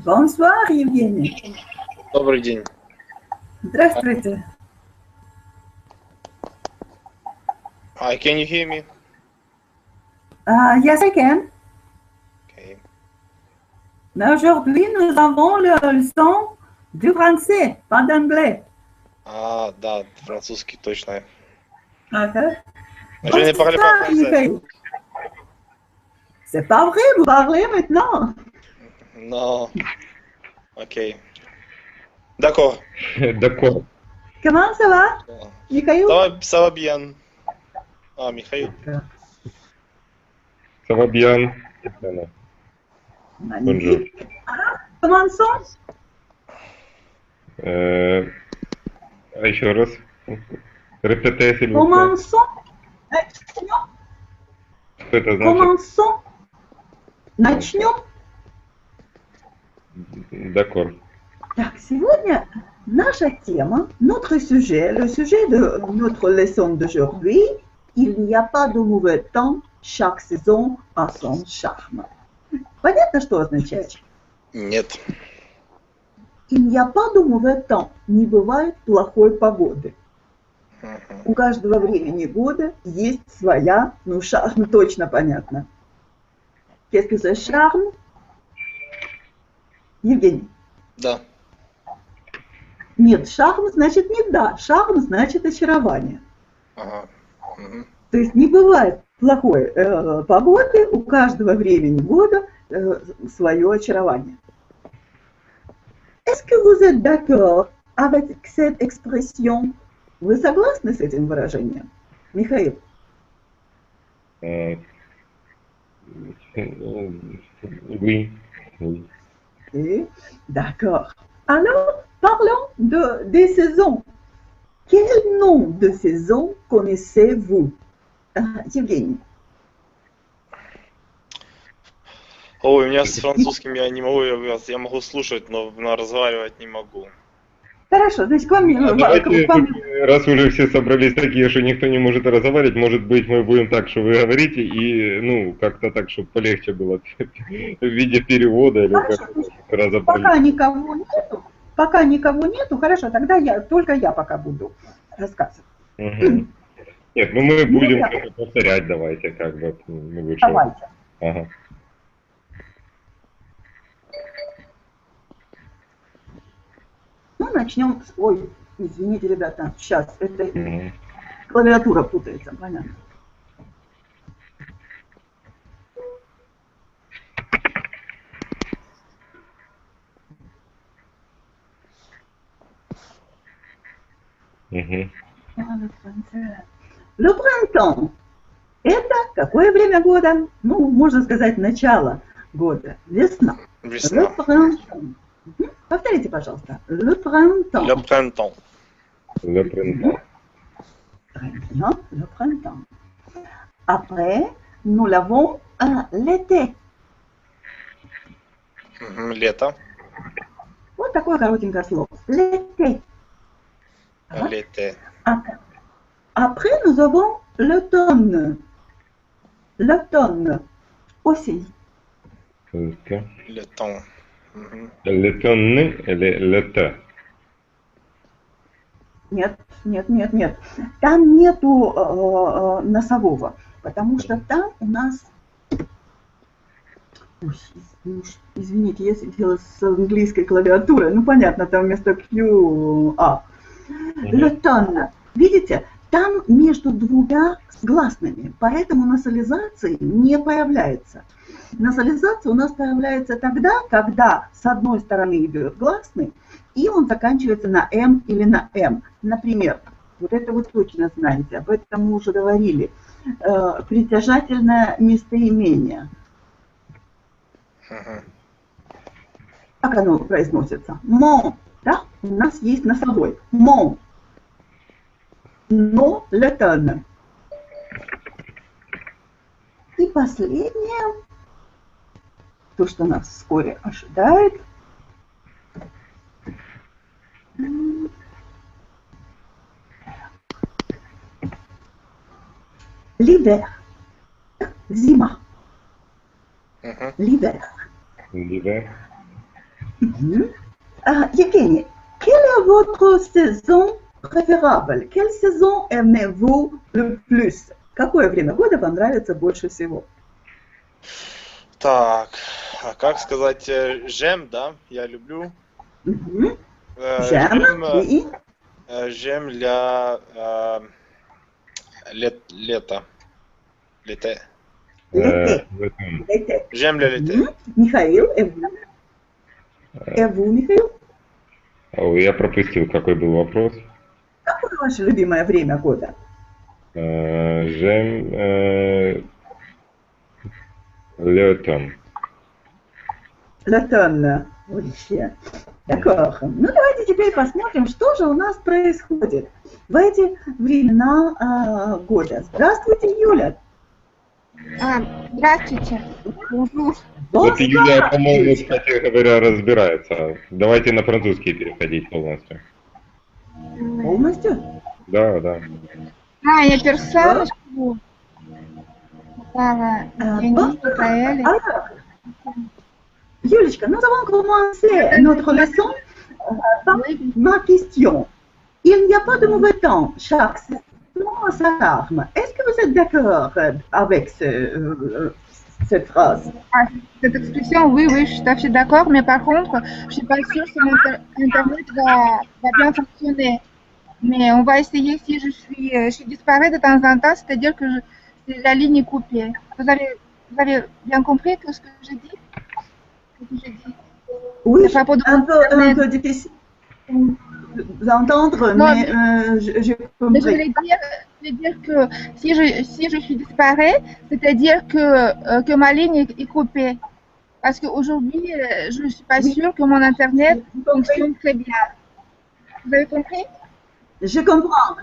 Bonsoir, Евгений. Добрый день. Здравствуйте. Can you hear me? Yes, I can. Okay. Mais aujourd'hui, nous avons le leçon du français, pas d'anglais. Да, французский точно. Okay. Je ne parle pas français. Mikhail. C'est pas vrai, vous parlez maintenant. Non. Ok. D'accord. D'accord. Comment ça va, Mikhail? Ça va bien. Mikhail. Ça va bien. Magnifique. Commençons. Еще раз. Répétez, s'il vous plaît. Commençons. Что это значит? Commençons. Начнем. D'accord. Так, сегодня наша тема, notre sujet, le sujet de notre leçon d'aujourd'hui, il n'y a pas de mauvais temps, chaque saison a son charme. Понятно, что означает? Нет. Il n'y a pas de mauvais temps, не бывает плохой погоды. У каждого времени года есть своя, ну шарм точно понятно. Qu'est-ce que c'est charme? Евгений. Да. Нет, шарм значит не да, шарм значит очарование. Ага. Угу. То есть не бывает плохой погоды, у каждого времени года свое очарование. Est-ce que vous êtes d'accord avec cette expression? Вы согласны с этим выражением, Михаил? Oui. Oui. D'accord. Alors, parlons des saisons. Quel nom de saison connaissez-vous, Евгений? Ой, у меня с французским я не могу, я могу слушать, но разговаривать не могу. Хорошо, значит, к вам... Давайте, раз уже все собрались такие, что никто не может разговаривать, может быть, мы будем так, что вы говорите, и, ну, как-то так, чтобы полегче было в виде перевода или как-то разобрались. Пока никого нету, хорошо, тогда только я пока буду рассказывать. Угу. Нет, ну мы будем повторять, давайте, как бы, лучше. Давайте. Ага. Ну, начнем с... Ой, извините, ребята, сейчас, это клавиатура путается, понятно. Le printemps. Это какое время года? Ну, можно сказать, начало года. Весна. Весна. Le printemps. Повторите, пожалуйста. Le printemps. Le printemps. Le printemps. Très bien, le printemps. Après, nous l'avons l'été. Лето. Вот такое коротенькое слово. L'été. L'été. Après, nous avons l'automne. L'automne. Осень. Le temps. L'automne или l'été? Нет. Там нету носового, потому что там у нас... Ой, извините, я сидела с английской клавиатурой. Ну, понятно, там вместо QA. L'automne. Видите, там между двумя гласными, поэтому насализации не появляется. Насализация у нас появляется тогда, когда с одной стороны идет гласный, и он заканчивается на М или на М. Например, вот это вы точно знаете, об этом мы уже говорили. Притяжательное местоимение. Мгм. Как оно произносится? Mon, да? У нас есть носовой. Mon. Но l'automne. И последнее, то, что нас вскоре ожидает. L'hiver. Зима. Мгм. L'hiver. Да. Евгений, quelle est votre saison préférable? Quelle saison aimez-vous le plus? Какое время года вам нравится больше всего? Так, а как сказать, j'aime, да, я люблю. J'aime, J'aime, oui. j'aime лето. L'été. L'été. В этом. L'été. J'aime le l'été. Михаил, et vous? Et vous, Михаил? Я пропустил, какой был вопрос. Какое ваше любимое время года? J'aime l'automne. L'automne. Oui. D'accord. Ну, давайте теперь посмотрим, что же у нас происходит в эти времена года. Здравствуйте, Юля. Здравствуйте. Bonjour. Вот Юлия, Bonsoir, по-моему, Юлечка. кстати говоря, разбирается. Давайте на французский переходить полностью. Полностью? Да, да. Il y a personne. Jenny, Michael. Alors, Юлечка, nous allons commencer notre leçon par ma question. Il n'y a pas de mauvais temps. Chaque saison a sa charme. Est-ce que vous êtes d'accord avec cette phrase? Cette expression, oui, je suis tout à fait d'accord, mais par contre, je ne suis pas sûre si Internet va bien fonctionner. Mais on va essayer si je disparais de temps en temps, c'est-à-dire que la ligne est coupée. Vous avez bien compris tout ce que j'ai dit? Oui, C'est à propos de un Internet. peu difficile d'entendre, Non, mais j'ai Mais je compris. voulais dire que si je suis disparais, c'est-à-dire que ma ligne est coupée. Parce qu'aujourd'hui, je ne suis pas Oui. sûre que mon Internet J'ai compris. fonctionne très bien. Vous avez compris? Je comprends.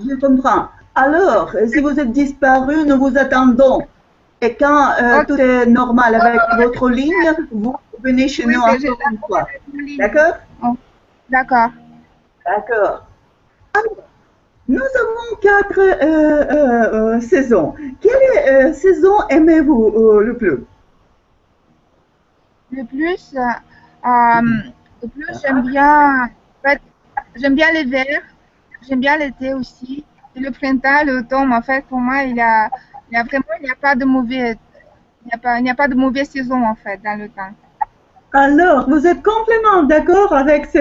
Alors, si vous êtes disparu, nous vous attendons. Et quand Ok. tout est normal avec votre ligne, vous venez chez Oui, nous j'ai encore une fois. ma ligne. D'accord? D'accord. D'accord. Alors, nous avons 4 saisons. Quelle saison aimez-vous le plus? Le plus, j'aime bien, en fait, j'aime bien l'hiver, j'aime bien l'été aussi. Et le printemps, l'automne, en fait, pour moi, il y a pas de mauvais, il n'y a pas de mauvaise saison, en fait, dans le temps. Alors, vous êtes complètement d'accord avec ce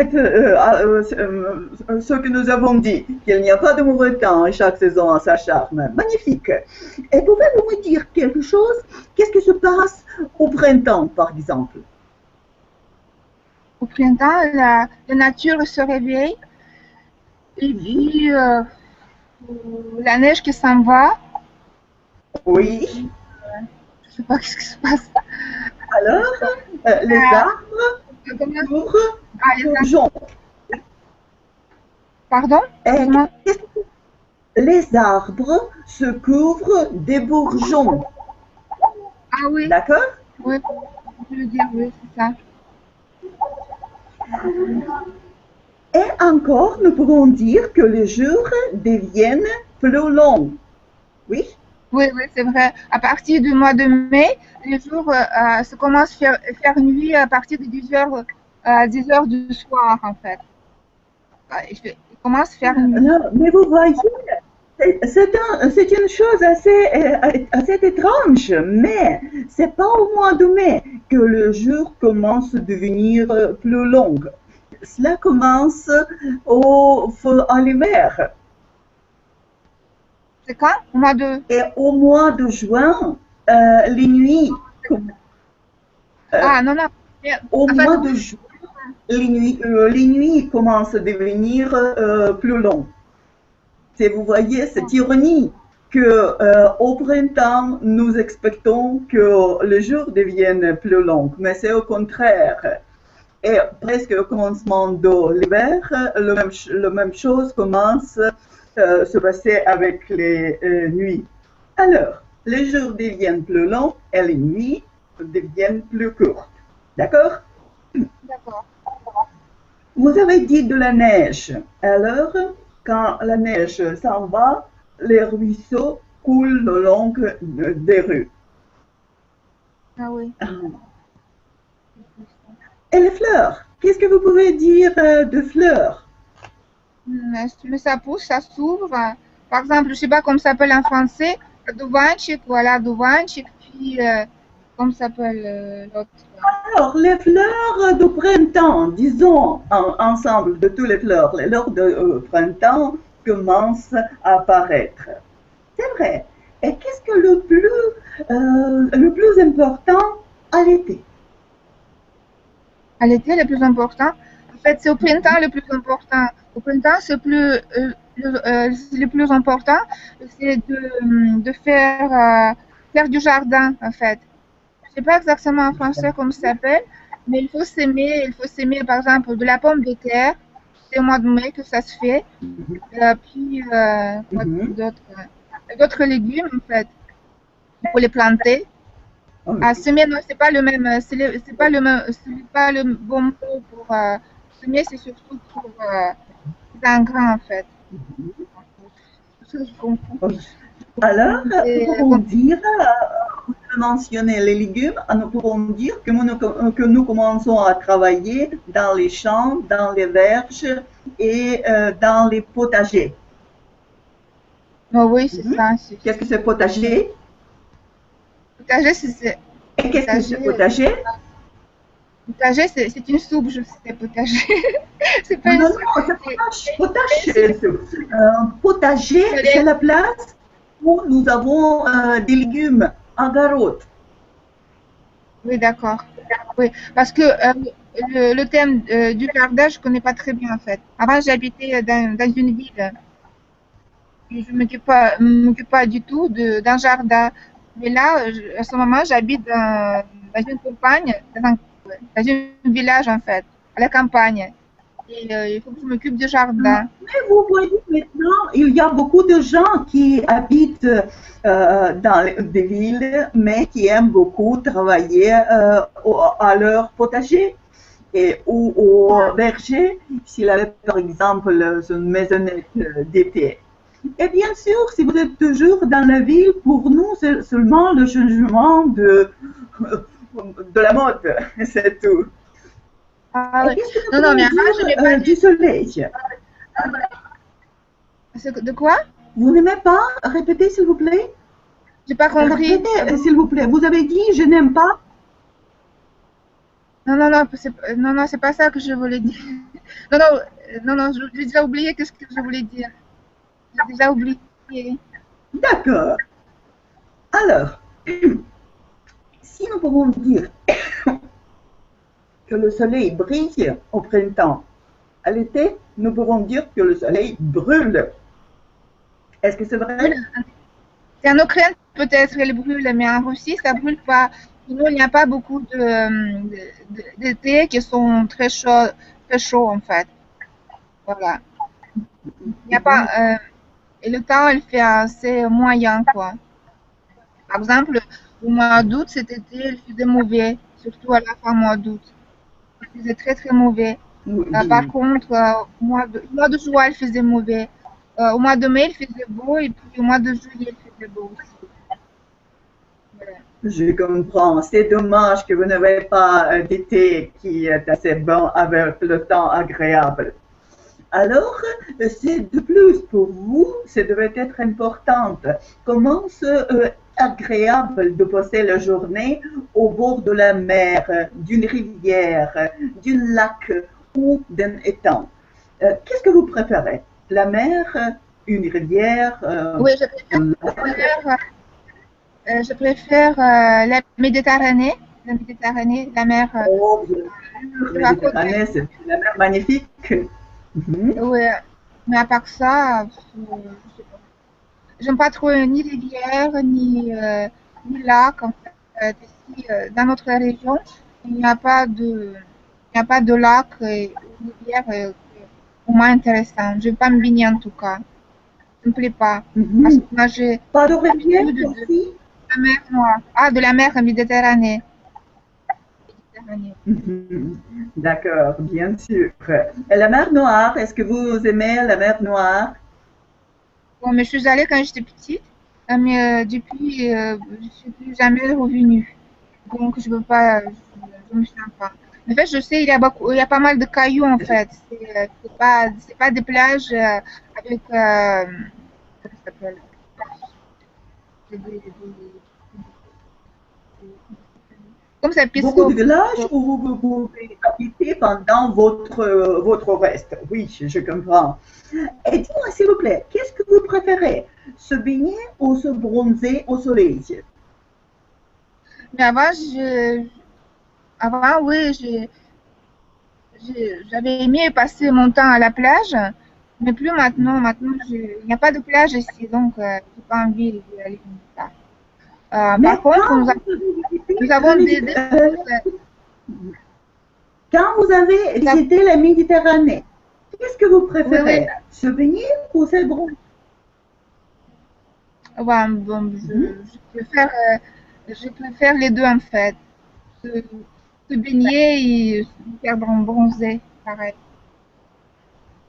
que nous avons dit, qu'il n'y a pas de mauvais temps et chaque saison a sa charme. Magnifique. Et pouvez-vous me dire quelque chose? Qu'est-ce qui se passe au printemps, par exemple? Au printemps, la nature se réveille et puis la neige qui s'en va. Oui. Je ne sais pas ce qui se passe. Alors, les arbres couvrent les de jaune. Pardon? Et les arbres se couvrent des bourgeons. Ah oui. D'accord? Oui, je veux dire, oui, c'est ça. Et encore, nous pouvons dire que les jours deviennent plus longs. Oui? Oui, c'est vrai. À partir du mois de mai, les jours se commencent à faire nuit à partir de 10 heures du soir, en fait. Il commence à faire nuit. Non, mais vous voyez, c'est une chose assez étrange, mais c'est pas au mois de mai que le jour commence à devenir plus long. Cela commence à l'hiver. C'est quand? Au mois de... Et au mois de juin, les nuits. non. Au mois de juin, les nuits commencent à devenir plus longues. Vous voyez cette ironie. que au printemps, nous expectons que les jours deviennent plus longs, mais c'est au contraire. Et presque au commencement de l'hiver, la même chose commence à se passer avec les nuits. Alors, les jours deviennent plus longs et les nuits deviennent plus courtes. D'accord? D'accord. Vous avez dit de la neige. Alors, quand la neige s'en va, les ruisseaux coulent le long des rues. Ah oui. Et les fleurs? Qu'est-ce que vous pouvez dire de fleurs? Mais ça pousse, ça s'ouvre. Par exemple, je sais pas comment ça s'appelle en français. Duvanchik, voilà, duvanchik. Puis, comment ça s'appelle l'autre? Alors, les fleurs de printemps, disons ensemble de toutes les fleurs de printemps commencent à apparaître. C'est vrai. Et qu'est-ce que le plus important à l'été? À l'été, le plus important. En fait, c'est au printemps le plus important. Au printemps, c'est le plus important, c'est de faire du jardin, en fait. Je sais pas exactement en français comment ça s'appelle, mais il faut s'aimer, par exemple, de la pomme de terre. C'est au mois de mai que ça se fait. Puis, quoi d'autres légumes, en fait. Il faut les planter. À semer, non, c'est pas le même, c'est pas le bon mot pour semer, c'est surtout pour les engrais, en fait. Je comprends. Alors, nous pouvons dire, vous avez mentionné les légumes, nous pouvons dire que nous commençons à travailler dans les champs, dans les verges et dans les potagers. Oh, oui, c'est ça. Qu'est-ce que c'est potager? Potager, c'est... Et qu'est-ce que c'est potager? Potager, c'est une soupe, je sais, potager. C'est pas Non, une non, soupe. c'est potager. Potager, c'est la place où nous avons des légumes en garotte. Oui, d'accord. Oui, parce que le thème du jardin, je connais pas très bien, en fait. Avant, j'habitais dans une ville. Et je m'occupe pas du tout d'un jardin. Mais là, à ce moment, j'habite dans une campagne, dans un village, en fait, à la campagne. Et il faut que je m'occupe du jardin. Mais vous voyez maintenant, il y a beaucoup de gens qui habitent dans des villes, mais qui aiment beaucoup travailler à leur potager ou au verger, s'il avait par exemple une maisonnette d'été. Et bien sûr, si vous êtes toujours dans la ville, pour nous, c'est seulement le changement de la mode, c'est tout. Ah, oui. Qu'est-ce que Non, non, mais avant, je n'aimais pas du soleil? De quoi? Vous n'aimez pas? Répétez, s'il vous plaît. J'ai pas compris. Répétez, s'il vous plaît. Vous avez dit je n'aime pas? Non, non, non, non, non, c'est pas ça que je voulais dire. Non, non, non, non, j'ai déjà oublié qu'est-ce que je voulais dire. J'ai déjà oublié. D'accord. Alors, si nous pouvons dire que le soleil brille au printemps, à l'été, nous pouvons dire que le soleil brûle. Est-ce que c'est vrai? C'est en Ukraine, peut-être, elle brûle, mais en Russie, ça brûle pas. Sinon, il n'y a pas beaucoup d'été qui sont très chauds, en fait. Voilà. Il n'y a pas, et le temps, il fait assez moyen, quoi. Par exemple, au mois d'août, cet été, il faisait mauvais, surtout à la fin mois d'août. Il faisait très, très mauvais. Par contre, au mois de juin, il faisait mauvais. Au mois de mai, il faisait beau, et puis au mois de juillet, il faisait beau aussi. Voilà. Je comprends. C'est dommage que vous n'avez pas d'été qui est assez bon avec le temps agréable. Alors, c'est de plus pour vous, ça devait être important. Comment c'est agréable de passer la journée au bord de la mer, d'une rivière, d'un lac ou d'un étang? Qu'est-ce que vous préférez? La mer, une rivière? Oui, je préfère la Méditerranée. La Méditerranée, la mer. Oh, bien sûr, la Méditerranée, c'est la mer magnifique. Oui, mais à part ça, je sais pas. j'aime pas trop ni rivière, ni lac. En fait, ici, dans notre région, il n'y a pas de, il n'y a pas de lac ou rivière pour moi intéressant. Je ne vais pas me baigner en tout cas. Ça me plaît pas. Parce que moi, j'ai Pas de rivière l'habitude de aussi? la mer Noire. Ah, de la mer Méditerranée. Mhm. D'accord, bien sûr. Et la mer Noire, est-ce que vous aimez la mer Noire? Bon, mais je suis allée quand j'étais petite, mais depuis, je suis plus jamais revenue. Donc, je veux pas, je me sens pas. En fait, je sais, il y a pas mal de cailloux, en fait. C'est pas des plages avec, comment ça s'appelle? Comme ça, Beaucoup de piscine. villages où vous pouvez habiter pendant votre reste. Oui, je comprends. Et dis-moi, s'il vous plaît, qu'est-ce que vous préférez? Se baigner ou se bronzer au soleil? Mais avant, oui, j'avais aimé passer mon temps à la plage, mais plus maintenant. Maintenant, il n'y a pas de plage ici, donc j'ai pas envie d'y aller comme ça. Mais Par contre, nous avons quand vous avez nous avons- visité la Méditerranée, qu'est-ce que vous oui, oui, préférez? Se baigner ou se bronzer? ouais, bon, je préfère les deux en fait. Se, se baigner et se faire bronzer, pareil,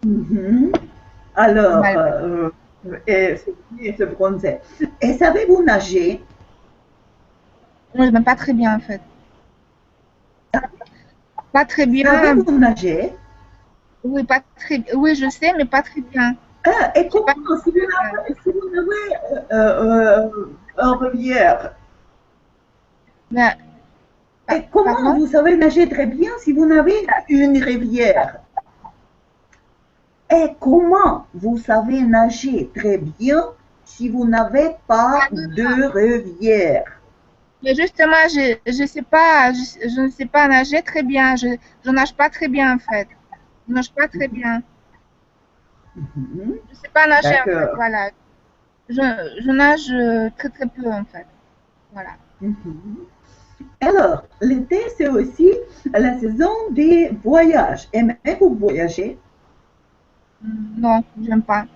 Mhm. Alors, normal. et se baigner et se bronzer. Et savez-vous nager? Moi, je m'aime pas très bien en fait. Pas très bien, Savez-vous nager? oui, pas très, oui, je sais, mais pas très bien. Ah, et Je sais pas. comment, si vous avez une rivière, Mais, et comment pardon? vous savez nager très bien si vous n'avez une rivière? Et comment vous savez nager très bien si vous n'avez pas de rivière? Mais justement, je sais pas, je ne sais pas nager très bien. Je nage pas très bien en fait. Je nage pas très bien. Mhm. Je sais pas nager en fait. D'accord. Voilà. Je nage très très peu en fait. Voilà. Mhm. Alors, l'été, c'est aussi la saison des voyages. Aimez-vous voyager? Non, j'aime pas.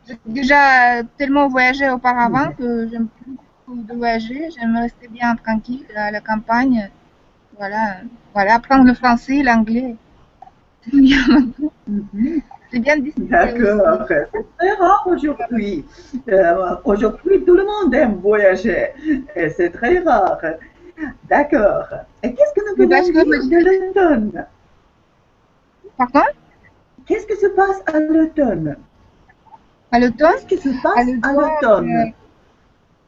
J'ai déjà tellement voyagé auparavant que j'aime plus beaucoup de voyager. J'aime rester bien tranquille à la campagne. Voilà. Voilà. Apprendre le français, l'anglais. C'est bien. Mhm. C'est bien de discuter aussi. D'accord, c'est très rare aujourd'hui. Aujourd'hui, tout le monde aime voyager et c'est très rare. D'accord. Et qu'est-ce que nous Mais parce pouvons que, dire de l'automne? pardon? Qu'est-ce que se passe à l'automne? À l'automne? Qu'est-ce qui se À passe à l'automne, l'automne?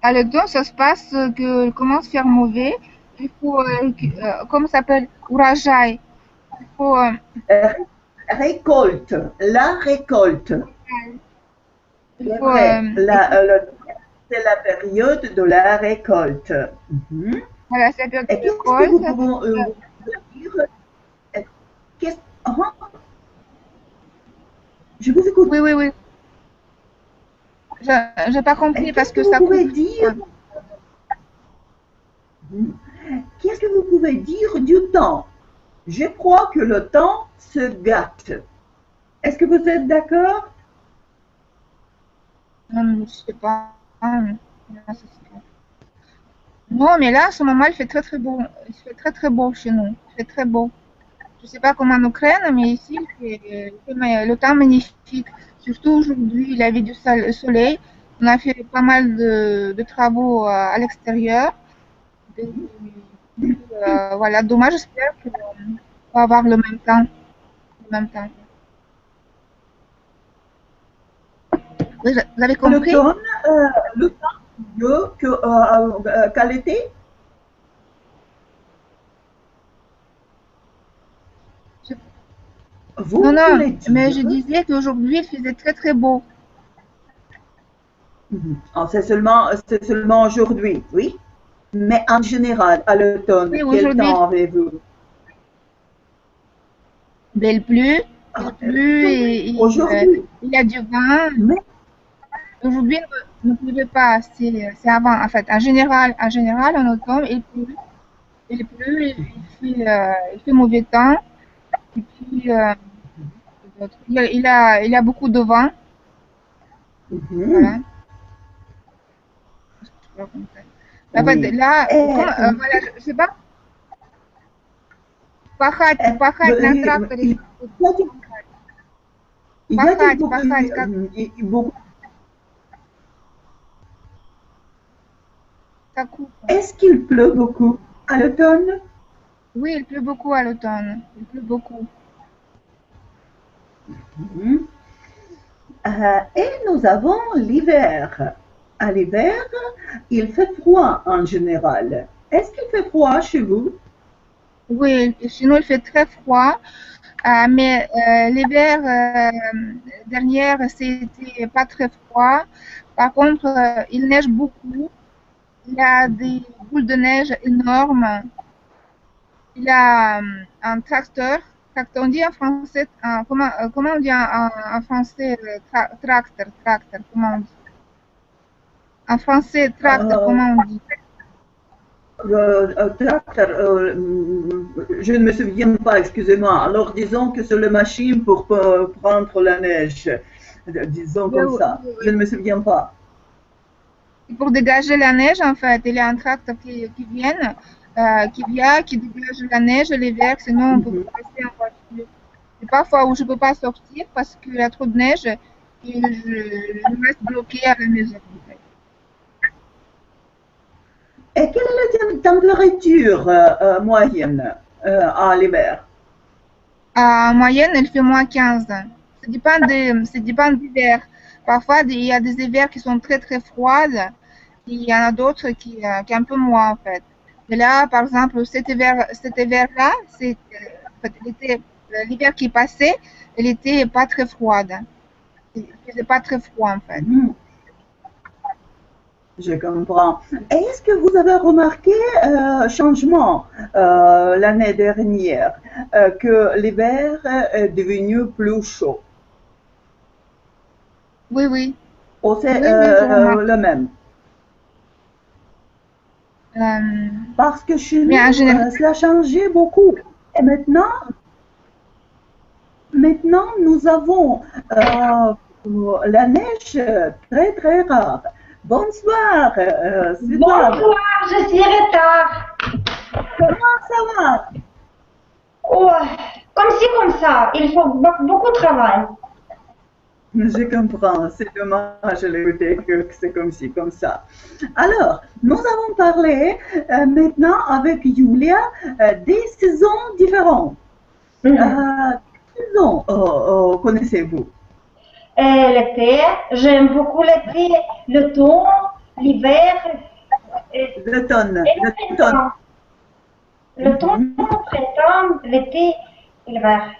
à l'automne, ça se passe que commence à faire mauvais. Il faut, comment ça s'appelle? Urajai. Il faut, Euh, Récolte, la récolte. il C'est faut, vrai, c'est la période de la récolte. Mhm. voilà, c'est la période Et de qu'est-ce que vous récolte. pouvez dire? euh, qu'est-ce- ah, je vous écoute. Oui, oui, oui. J'ai pas Et compris parce qu'est-ce que que vous ça pouvez coupe. dire? Qu'est-ce que vous pouvez dire du temps? Je crois que le temps se gâte. Est-ce que vous êtes d'accord? Je sais pas. Non, mais là, à ce moment, il fait très très beau. Il fait très très beau chez nous. Il fait très beau. Je sais pas comment en Ukraine, mais ici, le temps magnifique. Surtout aujourd'hui, il avait du soleil. On a fait pas mal de travaux à l'extérieur. Voilà, dommage, j'espère qu'on va avoir le même temps. Le même temps. Oui, vous avez compris? L'automne, le temps mieux qu'à l'été? Je- Non, Vous non, voulez mais je dire? disais qu'aujourd'hui, il faisait très très beau. Ah, c'est seulement aujourd'hui, oui. Mais en général, à l'automne, Oui, quel aujourd'hui, temps avez-vous? il Ah, pleut et aujourd'hui, il y a du vent. mais, Aujourd'hui, ne pleuvait pas, c'est avant, en fait. En général, en automne, il fait mauvais temps. Et puis, il a beaucoup de vent. Voilà. Mhm. En fait, Oui. là, Et, voilà, je sais pas, пахать на тракторе, y a-t-il пахать, как, beaucoup, как кукла. est-ce qu'il pleut beaucoup à l'automne? Oui, il pleut beaucoup à l'automne. Il pleut beaucoup. Mhm. Et nous avons l'hiver. À l'hiver, il fait froid en général. Est-ce qu'il fait froid chez vous? Oui, chez nous, il fait très froid. Mais l'hiver dernier, c'était pas très froid. Par contre, il neige beaucoup. Il y a des boules de neige énormes. Il y a un tracteur. On dit en français, comment on dit en français tracteur, comment on dit? En français, tracteur, Euh, comment on dit? Tracteur, je ne me souviens pas, excusez-moi. Alors disons que c'est la machine pour prendre la neige. Disons Oui, comme oui, ça. oui, Je oui. ne me souviens pas. Et pour dégager la neige, en fait, il y a un tracteur qui vient, qui dégage la neige l'hiver, sinon on ne peut Mhm. pas passer en voiture. Et parfois où je ne peux pas sortir parce qu'il y a trop de neige et je reste bloquée à la maison, en fait. Et quelle est la température moyenne à l'hiver? En moyenne, il fait -15. Ça dépend d'hiver. Parfois, il y a des hivers qui sont très très froides. Et il y en a d'autres qui un peu moins en fait. Et là, par exemple, cet hiver-là, en fait, l'hiver qui passait, il était pas très froide. Il faisait pas très froid en fait. Mhm. Je comprends. Est-ce que vous avez remarqué changement l'année dernière, que l'hiver est devenu plus chaud? Oui, oui, Ou c'est oui, je remarque. le même? Euh, Parce que chez mais en nous, général, cela a changé beaucoup. Et maintenant, nous avons la neige très très rare. Bonsoir, Svetlana. Bonsoir, je suis en retard. Comment ça va? Oh, comme ci, comme ça, il faut beaucoup de travail. Je comprends, c'est dommage d'écouter que c'est comme ci, comme ça. Alors, nous allons parler maintenant avec Julia des saisons différentes. Quelles saisons connaissez-vous? L'été, j'aime beaucoup l'été, l'automne, l'hiver L'automne. et le L'automne. printemps. L'automne, Mhm. le printemps, l'été, l'hiver.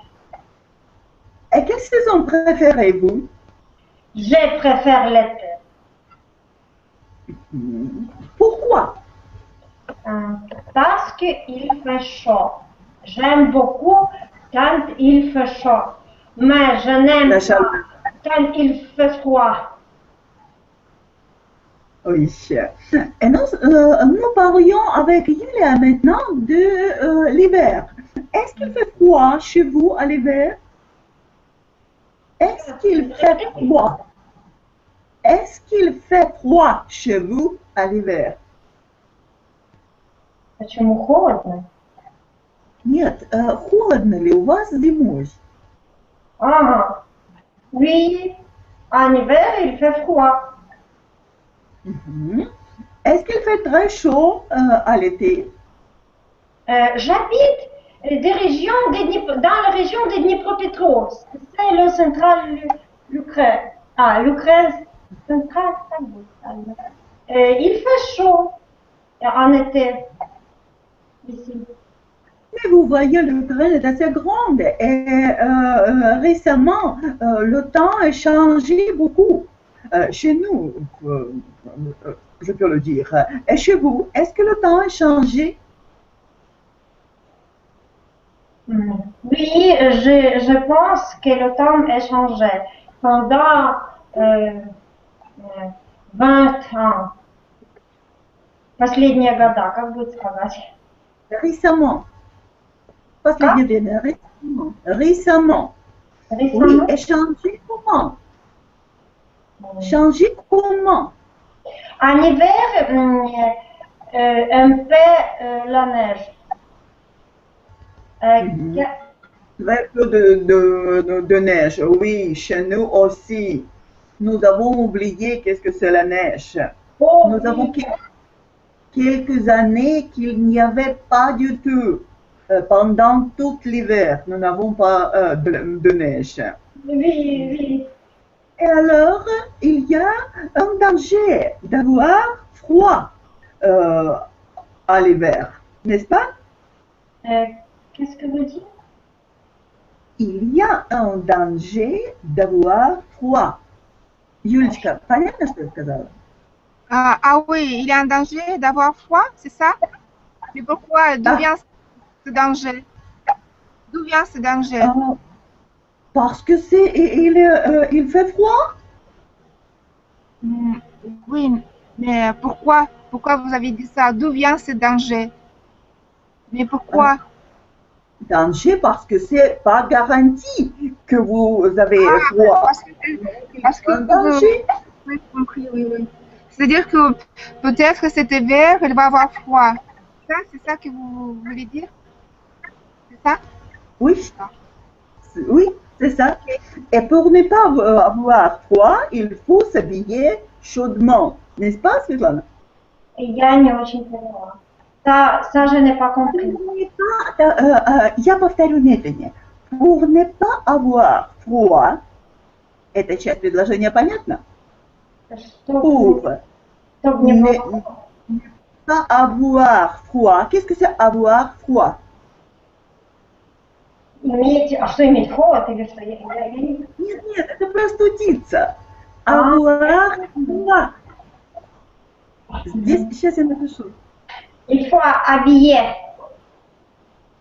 Et quelle saison préférez-vous? Je préfère l'été Pourquoi? parce qu'il fait chaud. J'aime beaucoup quand il fait chaud, mais je La n'aime chaleur. pas quand il fait froid. Oui. Et nous parlions avec Julia maintenant de l'hiver. Est-ce qu'il fait froid chez vous à l'hiver? Est-ce qu'il fait froid? Est-ce qu'il fait froid chez vous à l'hiver? Почему холодно? Нет, холодно ли у вас зимой? Ah, oui, en hiver, il fait froid. Mhm. Est-ce qu'il fait très chaud à l'été? J'habite dans la région de Dnipropetrovsk. C'est le central l'Ukraine. Ah, l'Ukraine centrale. Il fait chaud en été ici. Mais vous voyez, l'Ukraine est assez grande et récemment, le temps a changé beaucoup. Chez nous, je peux le dire. Et chez vous, est-ce que le temps a changé? Oui, je pense que le temps a changé. Pendant 20 ans. Последние года, как будет сказать? Récemment. Последнее время. Récemment. Récemment. Oui, Récemment? et changer comment? Changer comment? En hiver, un peu la neige. Mhm. Un peu de neige. Oui, chez nous aussi. Nous avons oublié qu'est-ce que c'est la neige. Oh, Nous avons quelques années qu'il n'y avait pas du tout. Pendant tout l'hiver, nous n'avons pas de neige. oui, oui. Et alors, il y a un danger d'avoir froid à l'hiver, n'est-ce pas? Qu'est-ce que vous dites? Il y a un danger d'avoir froid. Юлечка, понятно, что я сказала? Ah oui, il y a un danger d'avoir froid, c'est ça? Mais pourquoi? D'où vient ce danger? D'où vient ce danger? Parce que il fait froid. Oui, mais pourquoi? Pourquoi vous avez dit ça? D'où vient ce danger? Mais pourquoi? Danger parce que c'est pas garanti que vous avez froid. Parce que Un danger. Oui, compris, oui. C'est-à-dire que peut-être cet hiver, il va avoir froid. C'est ça que vous voulez dire? C'est ça? Oui, oui, c'est ça. Et pour ne pas avoir froid, il faut s'habiller chaudement. N'est-ce pas, Svetlana? Я не очень поняла. Ça, je n'ai pas compris. Я повторю медленнее. Pour ne pas avoir froid, эта часть предложения понятна? Pour Чтобы не ne было. pas avoir froid. Qu'est-ce que c'est avoir froid? Иметь, а что иметь, холод или что? Я не... Нет, это простудиться. Avoir froid. Здесь, сейчас я напишу. Il faut habiller.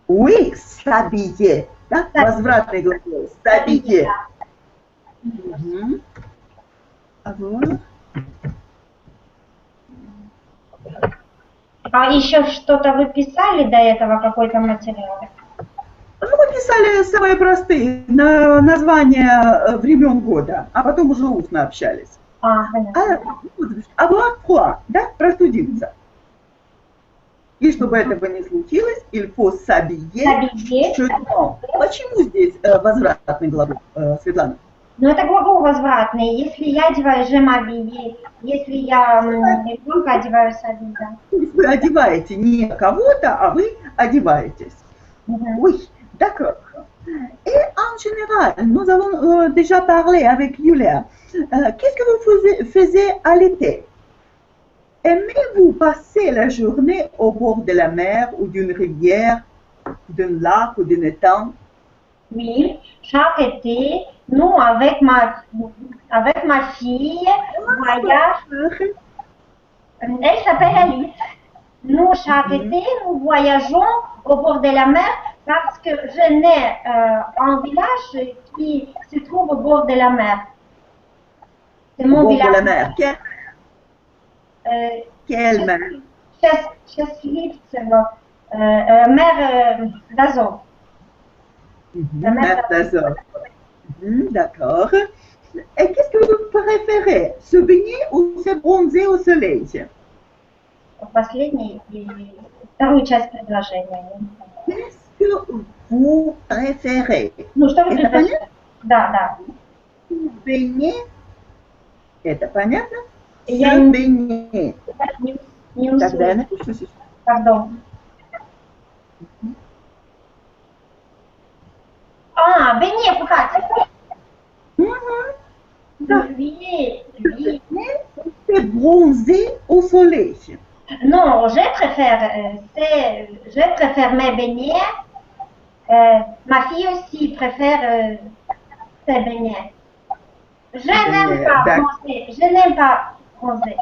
Oui, s'habiller. Да? Возвратный глагол. S'habiller. Avoir. А еще что-то вы писали до этого, какой-то материал? Ну, мы писали самые простые названия времен года, а потом уже устно общались. Понятно. Avoir froid, да, простудиться. И чтобы этого не случилось, il faut s'habiller chaudement. Почему здесь возвратный глагол, Светлана? Ну, это глагол возвратный. Если я одеваюсь, je m'habille. Если я ребенка одеваю, s'habille, да. Вы одеваете не кого-то, а вы одеваетесь. Oui, d'accord. Et en général, nous avons déjà parlé avec Yulia. Qu'est-ce que vous faisiez à l'été? Aimez-vous passer la journée au bord de la mer ou d'une rivière, d'un lac ou d'un étang? Oui, chaque été, nous, avec ma fille, voyage. Elle s'appelle Alice. Nous, chaque été, nous voyageons au bord de la mer parce que je nais en village qui se trouve au bord de la mer. C'est mon Au bord village. de la mer. Quelle mer? Счастливцево. Mer d'Azov. Mer d'Azov. D'accord. Et qu'est-ce que vous préférez? Se baigner ou se bronzer au soleil? Последний и вторую часть предложения. Qu'est-ce que vous préférez? Ну, что вы Это предпочитаете? Да. Se baigner. Это понятно? Я Se baigner. не Тогда я услышала. напишу сейчас. Пардон. Baigner, купаться. Да. Oui. Se bronzer au soleil. Non, je préfère me baigner. Ma fille aussi préfère se baigner. Je n'aime pas bronzer. Je n'aime pas bronzer.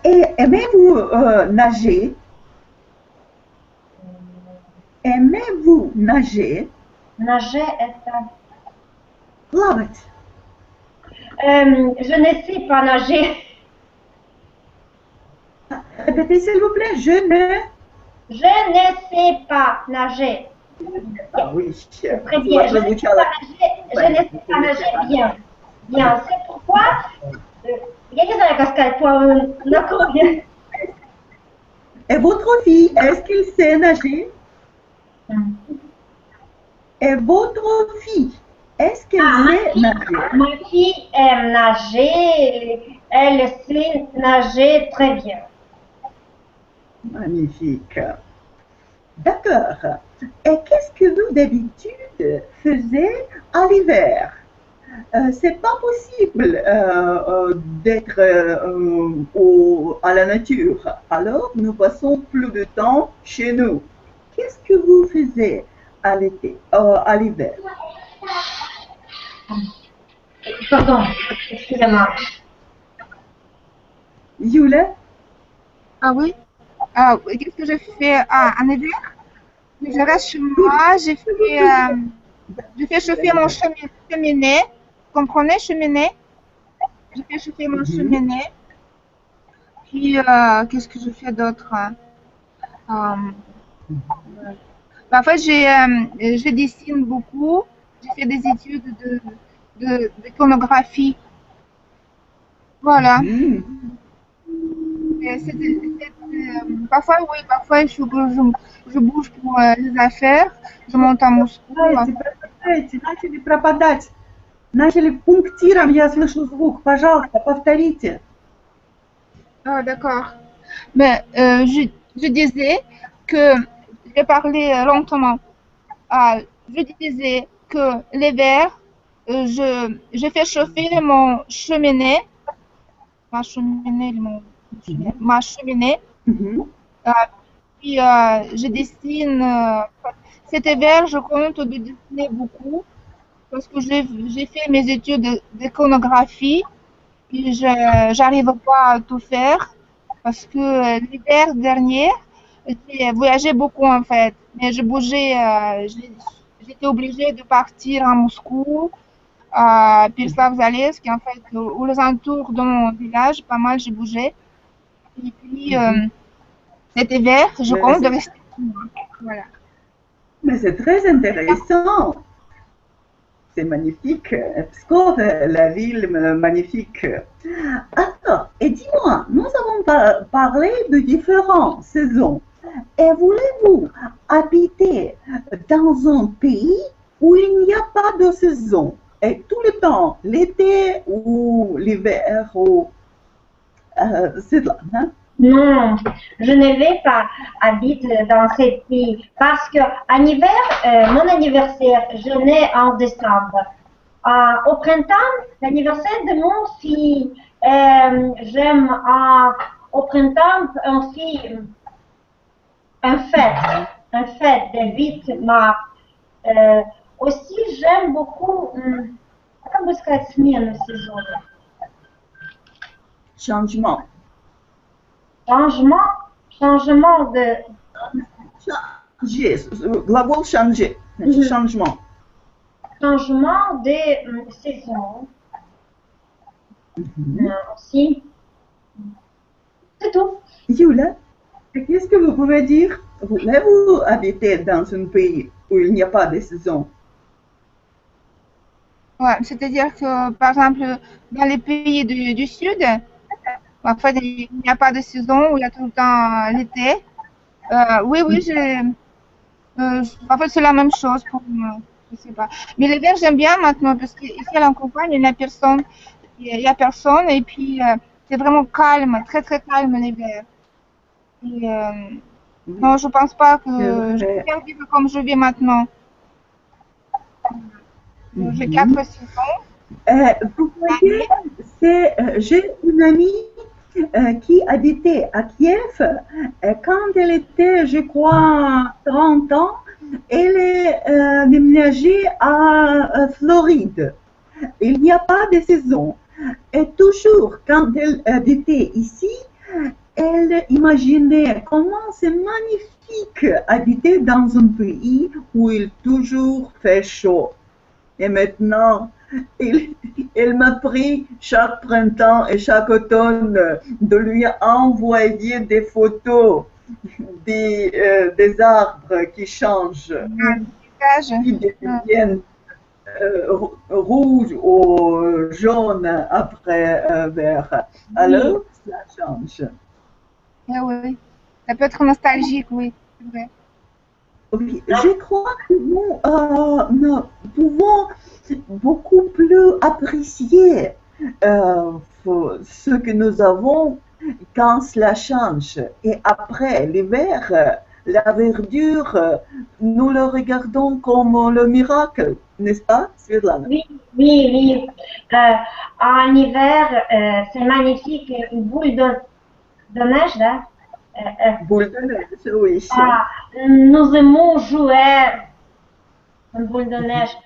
Et aimez-vous nager? Aimez-vous nager? Nager это Плавать. Je ne sais pas nager. Répétez s'il vous plaît, je ne... Je ne sais pas nager. Ah oui, Très bien. Je ne sais pas nager, bien. Bien. C'est pourquoi... Я не знаю, как сказать на круге. Et votre fille, est-ce qu'il sait nager? Et votre fille, est-ce qu'elle sait nager? Ma fille aime nager. Elle sait nager très bien. Magnifique. D'accord. Et qu'est-ce que vous d'habitude faisiez à l'hiver? C'est pas possible d'être à la nature. Alors, nous passons plus de temps chez nous. Qu'est-ce que vous faisiez à l'été, à l'hiver? Pardon, excusez-moi. Yula? Ah oui. Qu'est-ce que je fais en hiver? Je reste chez moi, je fais chauffer mon cheminée. Vous comprenez, cheminée? Je fais chauffer mon cheminée. Puis, qu'est-ce que je fais d'autre? En fait, je dessine beaucoup. J'ai fait des études d'iconographie. Voilà. Parfois, oui, parfois je bouge pour les affaires. Je monte à Moscou. Начали пропадать. Начали пунктиром, я слышу звук. Пожалуйста, повторите. Ah, d'accord. Mais je disais que j'ai parlé lentement. Je disais que l'hiver, je fais chauffer mon cheminée. Ma cheminée. Puis je dessine. Cet hiver, je compte de dessiner beaucoup parce que j'ai fait mes études d'iconographie et j'arrive pas à tout faire parce que l'hiver dernier, j'ai voyagé beaucoup en fait. Mais je bougeais, j'étais obligée de partir à Moscou, à Pilslavzalesk, en fait, aux alentours de mon village, pas mal j'ai bougé. Et puis, cet hiver, je compte de rester. Voilà. Mais c'est très intéressant. C'est magnifique. Pskov, la ville magnifique. Alors, et dis-moi, nous avons parlé de différentes saisons. Et voulez-vous habiter dans un pays où il n'y a pas de saison? Et tout le temps, l'été ou l'hiver ou... c'est là, hein? Non, je ne vais pas habiter dans ce pays parce que en hiver, mon anniversaire, je nais en décembre. Au printemps, l'anniversaire de mon fils, j'aime au printemps un fête de 8 mars. Aussi, j'aime beaucoup, comment сказать, смену сезона? Changement. Changement de... Changer, gлагол changer, changement. Changement de saison. Aussi. C'est tout. Yula, qu'est-ce que vous pouvez dire? Voulez-vous habiter dans un pays où il n'y a pas de saison? Ouais, c'est-à-dire que, par exemple, dans les pays du Sud, en fait, il n'y a pas de saison où il y a tout le temps l'été. Oui, en fait, c'est la même chose pour moi. Je sais pas. Mais l'hiver, j'aime bien maintenant parce qu'ici à la campagne, il n'y a personne. Il y a personne et puis c'est vraiment calme, très très calme l'hiver. Et non, je pense pas que je vais bien vivre comme je vis maintenant. J'ai 4 saisons. Vous voyez, j'ai une amie qui habitait à Kiev. Quand elle était, je crois, 30 ans, elle est déménagée à Floride. Il n'y a pas de saison. Et toujours, quand elle habitait ici, elle imaginait comment c'est magnifique habiter dans un pays où il toujours fait chaud. Et maintenant, il, il m'a pris chaque printemps et chaque automne de lui envoyer des photos des arbres qui changent, Paysage. qui deviennent rouges ou jaunes après vert. Alors, ça change. Ah oui. Ça peut être nostalgique, oui. C'est vrai. Oui, je crois que nous pouvons beaucoup plus apprécier ce que nous avons quand cela change. Et après l'hiver, la verdure, nous le regardons comme le miracle, n'est-ce pas, Svetlana? Oui, oui, oui. En hiver, c'est magnifique, une boule de neige, là. Boule de neige, oui. Nous aimons jouer une boule de neige.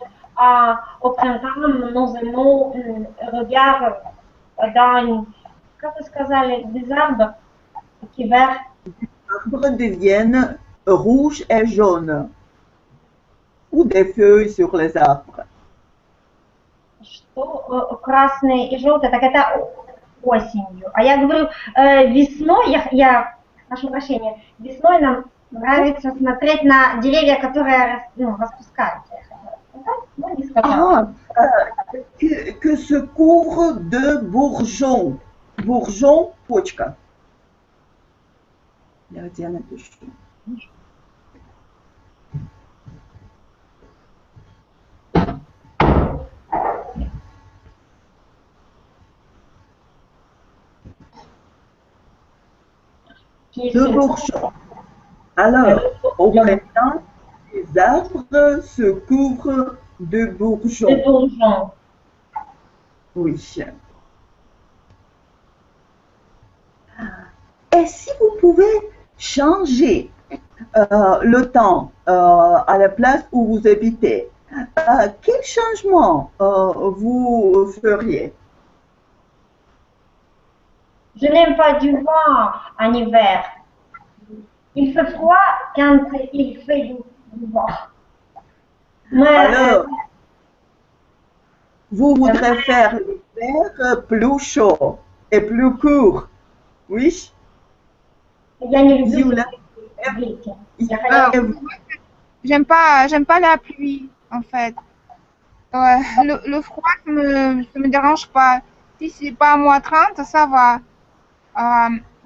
Au printemps, nous aimons regarder dans, comment сказали, des arbres qui verts. Les arbres deviennent rouges et jaunes, ou des feuilles sur les arbres. Что красный и желтый, так это осенью. А я говорю, весной, прошу прощения, весной нам нравится смотреть на деревья, которые распускаются. Ну, не сказала. Que se couvre de bourgeons. Bourgeons, почка. Давайте я напишу. De bourgeons. Alors, au printemps, les arbres se couvrent de bourgeons. De bourgeons. Oui. Et si vous pouvez changer le temps à la place où vous habitez, quel changement vous feriez? Je n'aime pas du vent en hiver. Il fait froid quand il fait du vent. Mais, Alors, vous voudrez faire l'hiver plus chaud et plus court, oui? я не люблю Юля. таблетки. J'aime pas la pluie, en fait. Le froid, ça me dérange pas. Si c'est pas moins 30, ça va.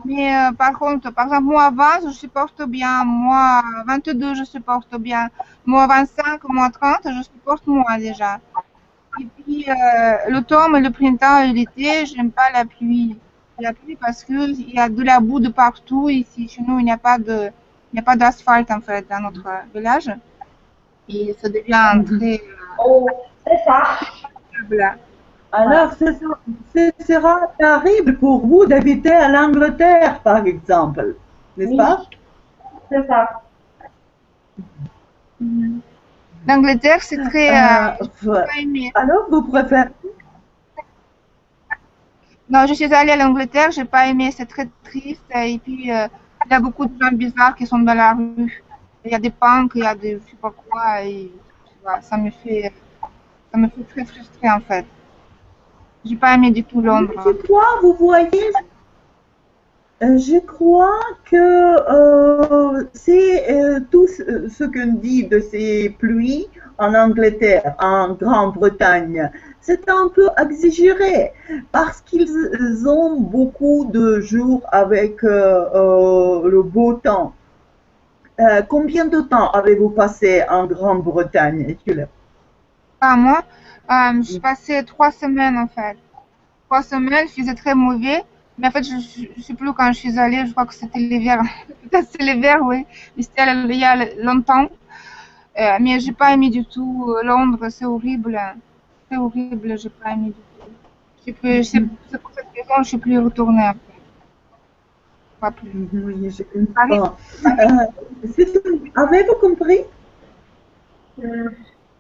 Mais par contre, par exemple, moins 20, je supporte bien. Moins 22, je supporte bien. Moins 25, moins 30, je supporte moins déjà. Et puis, l'automne, le printemps et l'été, j'aime pas la pluie. La pluie parce qu'il y a de la boue de partout. Ici, chez nous, il n'y a pas d'asphalte, en fait, dans notre village. Et ça devient très... Oh, c'est ça. Voilà. Alors, ce sera terrible pour vous d'habiter à l'Angleterre, par exemple, n'est-ce pas? C'est ça. L'Angleterre, c'est très... pas aimé. Alors, vous préférez? Non, je suis allée à l'Angleterre, j'ai pas aimé, c'est très triste. Et puis, il y a beaucoup de gens bizarres qui sont dans la rue. Il y a des punks, il y a des je sais pas quoi. Et, tu vois, ça me fait très frustrée, en fait. J'ai pas aimé du tout Londres. Je crois, vous voyez, je crois que c'est tout ce qu'on dit de ces pluies en Angleterre, en Grande-Bretagne. C'est un peu exagéré parce qu'ils ont beaucoup de jours avec le beau temps. Combien de temps avez-vous passé en Grande-Bretagne, Julia? Pas moi. J'ai passé 3 semaines, en fait. 3 semaines, il faisait très mauvais. Mais en fait, je ne sais plus quand je suis allée, je crois que c'était l'hiver. Peut-être c'est l'hiver, oui. Mais c'était il y a longtemps. Mais j'ai pas aimé du tout Londres, c'est horrible. C'est horrible, j'ai pas aimé du tout. C'est pour cette raison que je suis plus retournée après. Pas plus. Oui, je comprends. Avez-vous compris?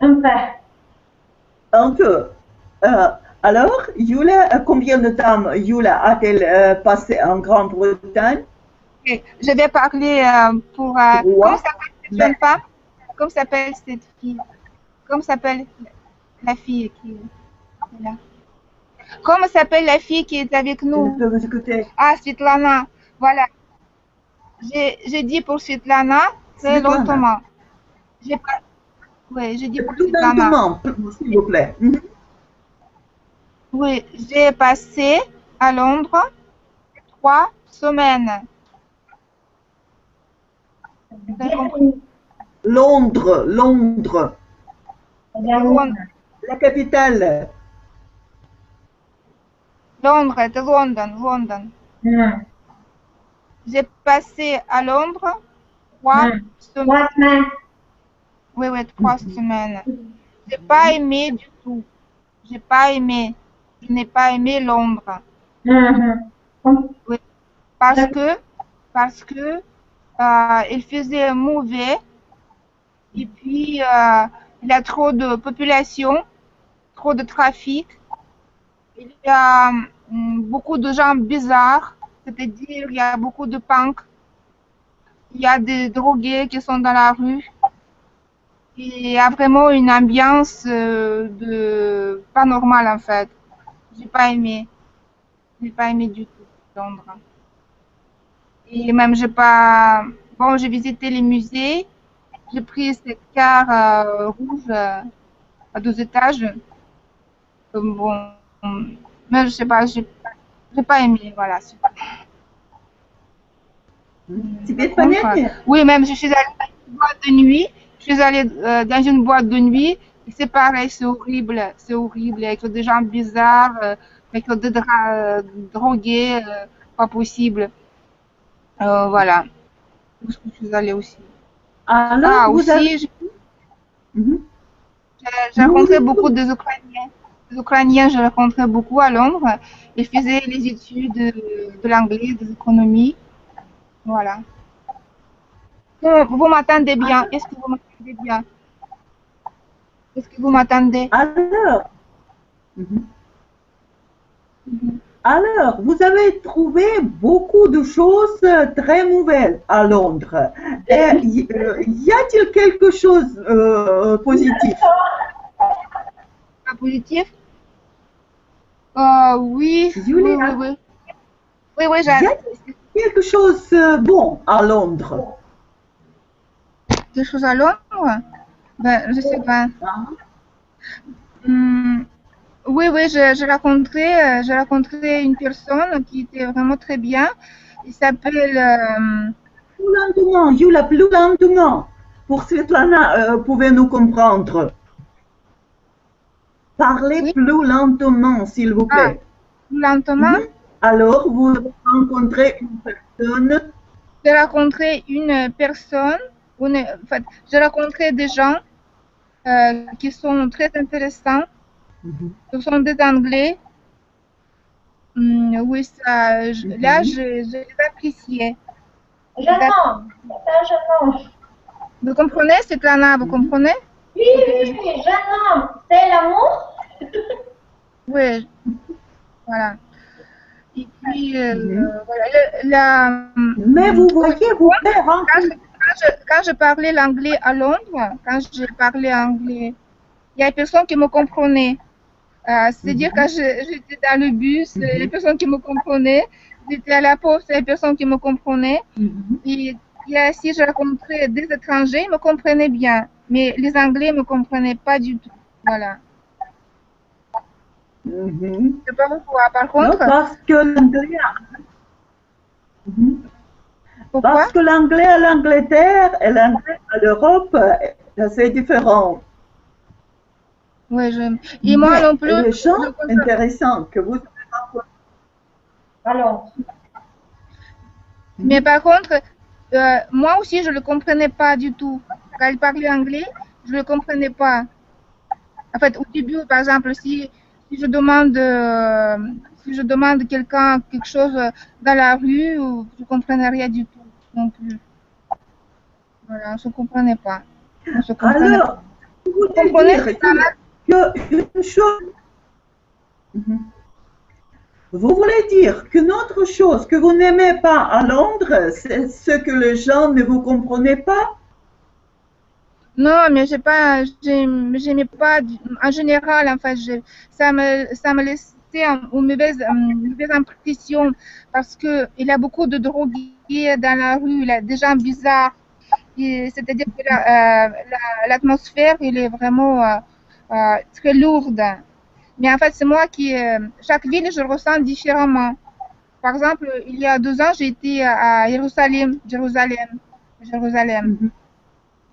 Un peu. Un peu. Alors, Yulia, combien de temps Yulia a-t-elle passé en Grande-Bretagne? Okay. Je vais parler pour... comment s'appelle cette jeune femme? Comment s'appelle cette fille? Comment s'appelle la fille qui... Voilà. Comment s'appelle la fille qui est avec Je ne nous? peux vous écouter. Ah, Svetlana. Voilà. J'ai dit pour Svetlana très Svetlana. lentement. J'ai pas... Oui, j'ai dit pour Plus Svetlana. lentement, s'il vous plaît. Mhm. Oui, j'ai passé à Londres 3 semaines. Vous avez compris? Londres, Londres, Londres, la capitale. Londres, de London, London. J'ai passé à Londres 3 semaines. 3 semaines. Oui, oui, 3 semaines. J'ai pas aimé du tout. J'ai pas aimé. Je n'ai pas aimé Londres. Oui, parce que il faisait mauvais et puis il y a trop de population, trop de trafic. Il y a beaucoup de gens bizarres, c'est-à-dire il y a beaucoup de punks, il y a des drogués qui sont dans la rue. Il y a vraiment une ambiance de pas normale en fait. J'ai pas aimé du tout Londres. Et même j'ai pas, bon, j'ai visité les musées, j'ai pris cette car rouge à 2 étages. Bon, mais je sais pas, j'ai pas aimé, voilà. Тебе Par contre, понятнее? oui, même je suis allée dans une boîte de nuit. Je suis allée dans une boîte de nuit. Et c'est pareil, c'est horrible. C'est horrible. Avec des gens bizarres, avec des drogués, pas possible. Voilà. Où est-ce que je suis allée aussi? Alors, Ah, vous avez... aussi, Mhm. j'ai rencontré Oui. beaucoup des Ukrainiens. Les Ukrainiens, j'ai rencontré beaucoup à Londres. Ils faisaient les études de l'anglais, de l'économie. Voilà. Vous m'entendez bien? Est-ce que vous m'entendez bien? Est-ce que vous m'entendez? Alors, mhm. Alors, vous avez trouvé beaucoup de choses très mauvaises à Londres. Et y a-t-il quelque chose positif? Pas positif? Oui, oui, Julia, oui, oui. Oui, oui, y a-t-il quelque chose bon à Londres? des choses à Londres? Ben, je sais pas. Hein? Oui, oui, j'ai rencontré une personne qui était vraiment très bien. Il s'appelle, Plus lentement, Julia, plus lentement. Pour Svetlana, pouvez-nous comprendre? Parlez oui, plus lentement, s'il vous ah, plaît. plus lentement. Mhm. Alors, vous rencontrez une personne. J'ai rencontré une personne, en fait, j'ai rencontré des gens qui sont très intéressants. Mhm. Ce sont des Anglais. Oui, ça, là, je les appréciais. Jeune homme. C'est un jeune homme. Vous comprenez, Svetlana, vous comprenez? Oui, oui, oui, jeune homme. C'est l'amour. Oui, voilà. Et puis, Mhm. voilà, Mais vous voyez, vous pouvez quand rencontrer. quand je parlais l'anglais à Londres, quand je parlais anglais, il y a personne qui me comprenait. C'est-à-dire quand j'étais dans le bus, les personnes qui me comprenaient, j'étais à la poste, les personnes qui me comprenaient. Mhm. Et si je rencontrais des étrangers, ils me comprenaient bien. Mais les Anglais ne me comprenaient pas du tout. Voilà. Mhm. C'est pas pourquoi. Par Non, contre, parce que l'anglais, mhm. pourquoi? Parce que l'anglais à l'Angleterre et l'anglais à l'Europe, c'est différent. Oui, et moi Mais non plus, les gens je comprends. intéressants que vous avez rencontrés, Alors. Mais par contre, moi aussi, je ne le comprenais pas du tout. Quand il parlait anglais, je ne le comprenais pas. En fait, au début, par exemple, si je demande, si je demande quelqu'un quelque chose dans la rue, je ne comprenais rien du tout non plus. Voilà, on ne se comprenait pas. On se comprenait pas. alors, vous Vous voulez comprenez, dire Svetlana? qu'une chose, mhm. Vous voulez dire qu'une autre chose que vous n'aimez pas à Londres, c'est ce que les gens ne vous comprenaient pas? Non, mais j'ai pas, j'aimais pas, en général, en fait, ça me laissait une mauvaise impression parce que il y a beaucoup de drogués dans la rue, là, des gens bizarres. C'est-à-dire que l'atmosphère, il est vraiment très lourde. Mais en fait, c'est moi qui, chaque ville, je le ressens différemment. Par exemple, il y a 2 ans, j'ai été à Jérusalem.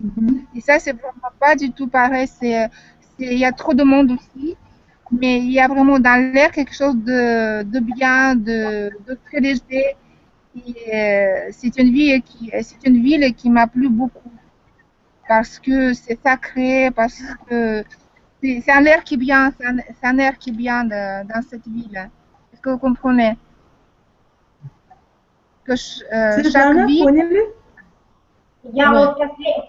Mhm, mhm. Et ça, c'est vraiment pas du tout pareil. Il y a trop de monde aussi. Mais il y a vraiment dans l'air quelque chose de bien, de très léger. Et, c'est une ville qui m'a plu beaucoup parce que c'est sacré, parce que c'est un air qui est bien, c'est un air qui est bien dans cette ville. Est-ce que vous comprenez que chaque Светлана, ville, поняли? Я ouais. вот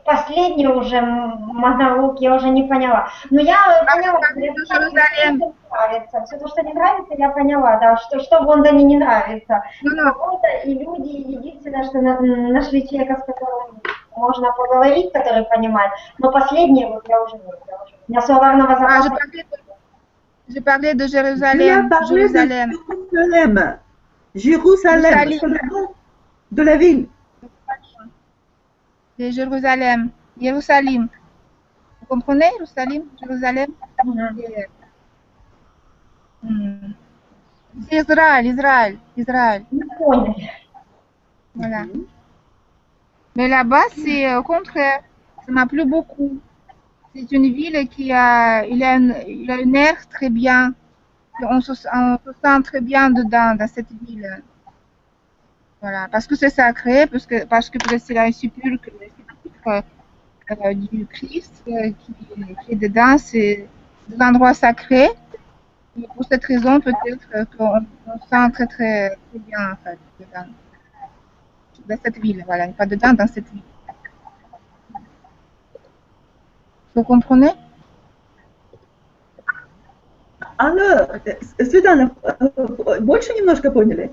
последний уже монолог, я уже не поняла. Но я поняла, что мне Jérusalem. нравится. Все то, что не нравится, я поняла, да, что в Лондоне не нравится. Non, И non, погода, и люди, единственное, что нашли человека, с которым можно поговорить, который понимает. Но последнее, вот я уже нет. У меня словарного ah, запаса. je parlais de Julia Jérusalem. parlait de Jérusalem. Jérusalem. Jérusalem, Jérusalem. c'est le nom de la ville. C'est Jérusalem. Jérusalem. Vous comprenez, Jérusalem? Jérusalem. C'est Israël. Не поняли. Voilà. Mais là-bas, c'est au contraire. Ça m'a plu beaucoup. C'est une ville il a une air très bien. On se sent très bien dedans, dans cette ville. Voilà. Parce que c'est sacré, parce que peut-être c'est un sépulcre du Christ qui est dedans. C'est des endroits sacrés. Et pour cette raison, peut-être qu'on se sent très, très, très bien, en fait, dedans. Dans cette ville, voilà. Pas dedans, dans cette ville. Vous comprenez? Alors, Светлана, больше немножко поняли?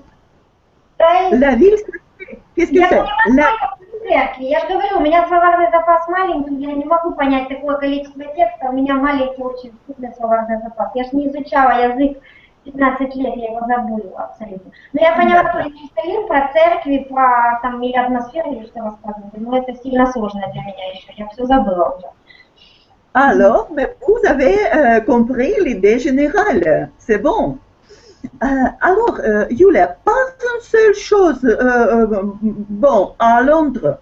Да, La ville, qu'est-ce que я c'est? понимаю, как я же говорю, у меня словарный запас маленький, я не могу понять такое количество текста, у меня маленький очень крупный словарный запас. Я же не изучала язык 15 лет, я его забыла абсолютно. Но я поняла, что Иерусалим про церкви, про там или атмосферу, или что рассказывали, но это сильно сложно для меня еще, я все забыла уже. Alors, mais vous avez compris l'idée générale. C'est bon. Alors, Julia, pas une seule chose, bon, à Londres,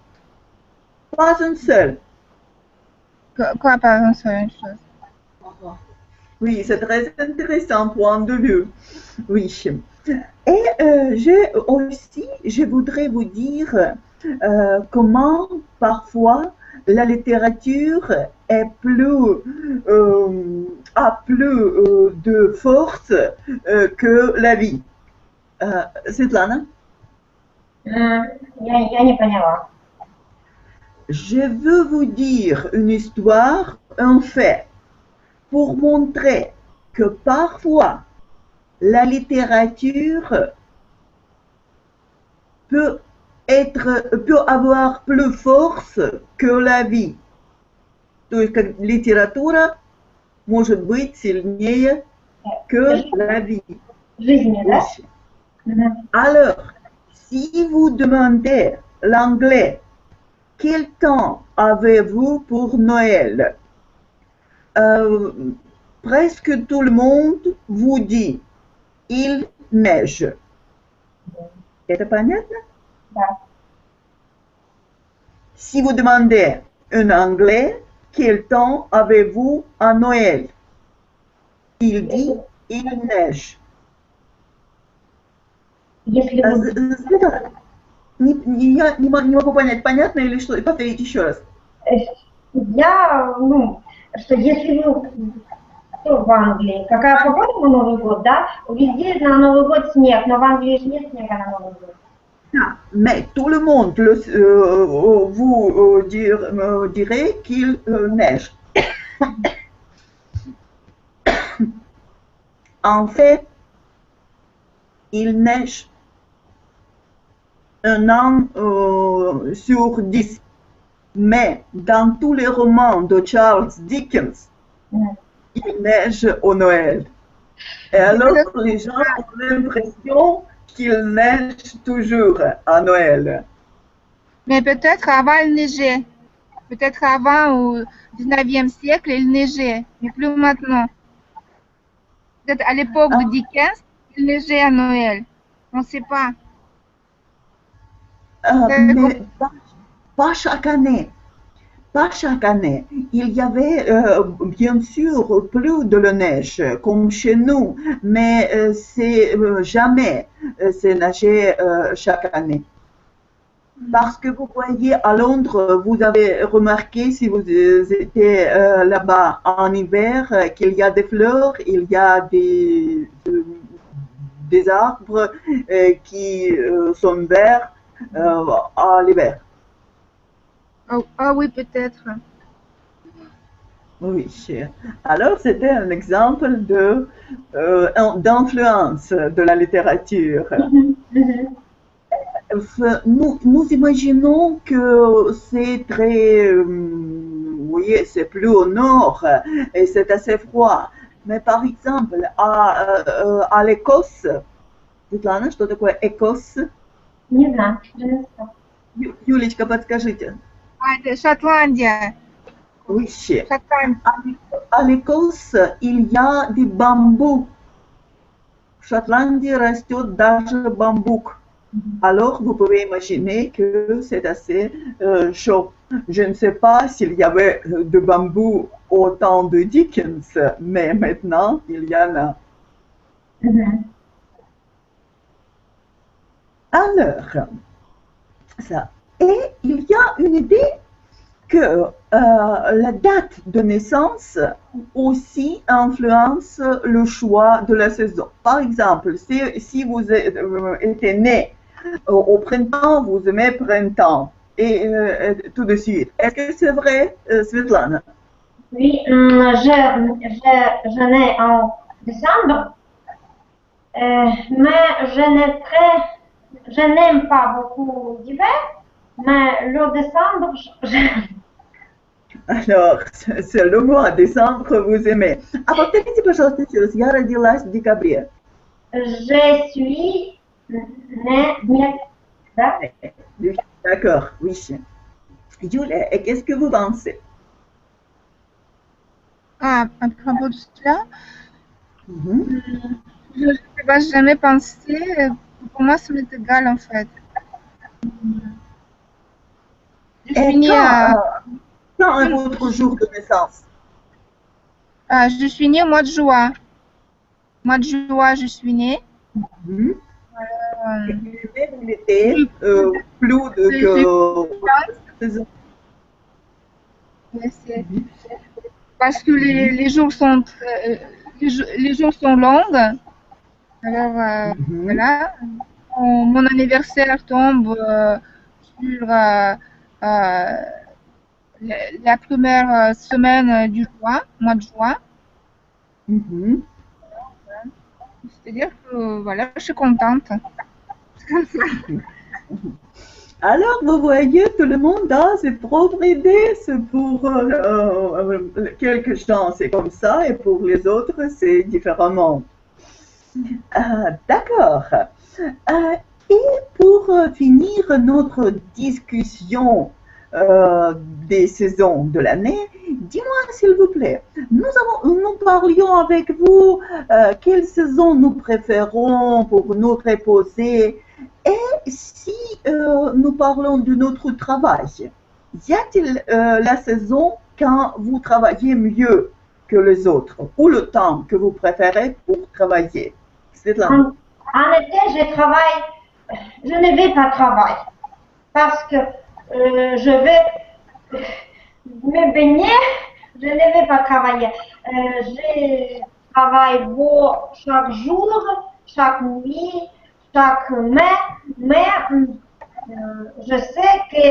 pas une seule. Quoi, par exemple, une chose? Oui, c'est très intéressant point de vue. Oui. Et je voudrais vous dire comment parfois la littérature est a plus de force que la vie. Светлана? Я не поняла. Je veux vous dire une histoire, un fait, pour montrer que parfois la littérature peut avoir plus force que la vie. То есть как литература может быть сильнее que la vie. Жизни, да? Alors, si vous demandez l'anglais, quel temps avez-vous pour Noël? Presque tout le monde vous dit il neige. Это понятно? Да. Si vous demandez en anglais, quel temps avez-vous à Noël? Il dit il neige. Если вы... Я не могу понять, понятно или что? Повторите еще раз. Что если вы в Англии, какая погода на Новый год, да? Везде на Новый год снег, но в Англии же нет снега на Новый год. Mais tout le monde vous dirait qu'il neige. En fait, il neige un an sur 10. Mais dans tous les romans de Charles Dickens, il neige au Noël. Et alors, les gens ont l'impression qu'il neige toujours à Noël. Mais peut-être avant, il neigeait. Peut-être avant, au 19e siècle, il neigeait, mais plus maintenant. Peut-être à l'époque de Dickens, il neigeait à Noël. On ne sait pas. Mais pas chaque année. Pas chaque année. Il y avait bien sûr plus de la neige, comme chez nous, mais c'est jamais c'est neiger chaque année. Parce que vous voyez, à Londres, vous avez remarqué, si vous étiez là-bas en hiver, qu'il y a des fleurs, il y a des arbres qui sont verts à l'hiver. Ah oui, peut-être. Oui. Alors, c'était un exemple d'influence de la littérature. Nous imaginons que c'est très, oui, c'est plus au nord et c'est assez froid. Mais par exemple, à l'Écosse, Светлана, что такое Écosse? Не знаю, je ne sais pas. Юлечка, подскажите. Это Шотландия. Oui. Шотландия. À l'Écosse, il y a du bambou. В Шотландии растет даже бамбук. Alors, vous pouvez imaginer que c'est assez chaud. Je ne sais pas s'il y avait de bambou au temps de Dickens, mais maintenant, il y en a. Alors, ça. Et il y a une idée que la date de naissance aussi influence le choix de la saison. Par exemple, si vous êtes né au printemps, vous aimez printemps et tout de suite. Est-ce que c'est vrai, Svetlana? Oui, je nais en décembre, mais je n'aime pas beaucoup l'hiver, mais le décembre, Alors, c'est le mois décembre, vous aimez. А повторите, пожалуйста, еще раз. Я родилась в декабре. je suis née, да? D'accord, oui. Julia, et qu'est-ce que vous pensez? Ah, à propos de cela, je ne vais jamais penser. Pour moi, ça m'est égal en fait. Je suis née quand est votre jour de naissance? Je suis née au mois de juin. Mois de juin, je suis née. L'été, plus de que... Parce que les jours sont les jours sont longs. Alors voilà. Mon anniversaire tombe sur la première semaine du mois de juin. C'est-à-dire que voilà, je suis contente. Alors, vous voyez, tout le monde a ses propres idées. C'est pour quelques gens, c'est comme ça, et pour les autres, c'est différemment. D'accord. Et pour finir notre discussion des saisons de l'année, dis-moi s'il vous plaît, nous parlions avec vous quelle saison nous préférons pour nous reposer et si nous parlons de notre travail, y a-t-il la saison quand vous travaillez mieux que les autres ou le temps que vous préférez pour travailler? En été, je ne vais pas travailler parce que je vais me baigner, je ne vais pas travailler. Je travaille chaque jour, chaque nuit, chaque mai, mais je sais que